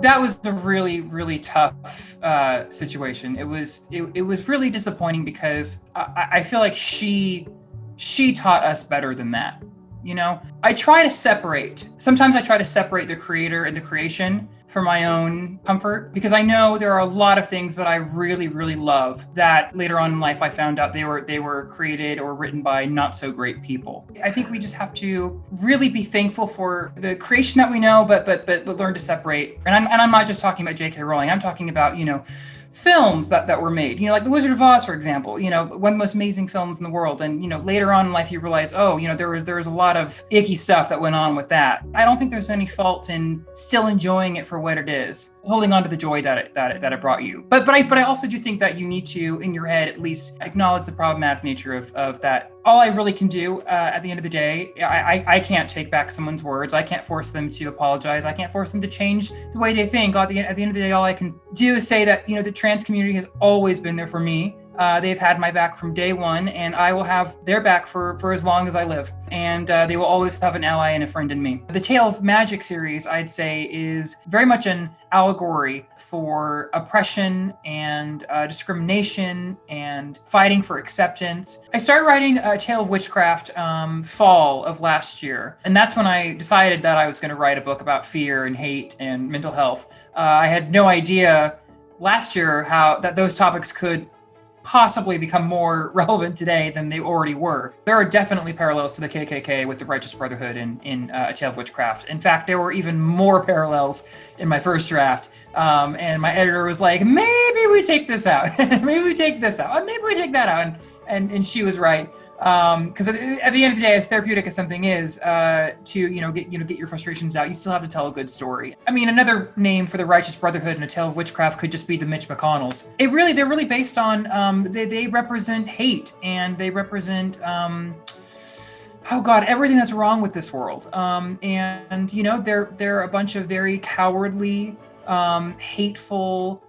That was a really, really tough situation. It was really disappointing because I feel like she taught us better than that. You know, sometimes I try to separate the creator and the creation for my own comfort, because I know there are a lot of things that I really, really love that later on in life I found out they were created or written by not so great people. I think we just have to really be thankful for the creation that we know, but learn to separate. And I'm not just talking about J.K. Rowling. I'm talking about, films that were made, like The Wizard of Oz, for example, one of the most amazing films in the world. And, later on in life, you realize, there was a lot of icky stuff that went on with that. I don't think there's any fault in still enjoying it for what it is, holding on to the joy that it brought you. But I also do think that you need to, in your head, at least acknowledge the problematic nature of that. All I really can do at the end of the day, I can't take back someone's words. I can't force them to apologize. I can't force them to change the way they think. At the end of the day, all I can do is say that, the trans community has always been there for me. They've had my back from day one, and I will have their back for as long as I live. And they will always have an ally and a friend in me. The Tale of Magic series, I'd say, is very much an allegory for oppression and discrimination and fighting for acceptance. I started writing A Tale of Witchcraft fall of last year. And that's when I decided that I was going to write a book about fear and hate and mental health. I had no idea last year how that those topics could possibly become more relevant today than they already were. There are definitely parallels to the KKK with the Righteous Brotherhood in A Tale of Witchcraft. In fact, there were even more parallels in my first draft. And my editor was like, maybe we take this out. Maybe we take this out. Maybe we take that out. And she was right. Because at the end of the day, as therapeutic as something is, to get your frustrations out, you still have to tell a good story. I mean, another name for the Righteous Brotherhood and A Tale of Witchcraft could just be the Mitch McConnells. They're really based on they represent hate, and they represent everything that's wrong with this world. And they're a bunch of very cowardly, hateful,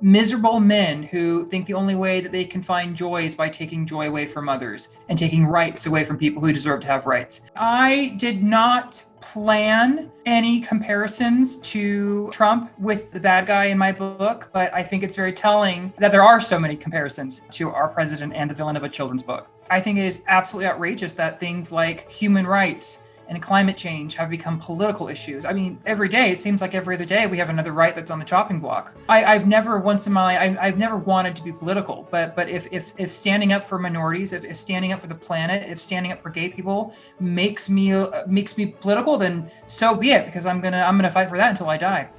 miserable men who think the only way that they can find joy is by taking joy away from others and taking rights away from people who deserve to have rights. I did not plan any comparisons to Trump with the bad guy in my book, but I think it's very telling that there are so many comparisons to our president and the villain of a children's book. I think it is absolutely outrageous that things like human rights and climate change have become political issues. I mean, every day, it seems like every other day, we have another right that's on the chopping block. I've never wanted to be political, but if standing up for minorities, if standing up for the planet, if standing up for gay people makes me political, then so be it, because I'm gonna fight for that until I die.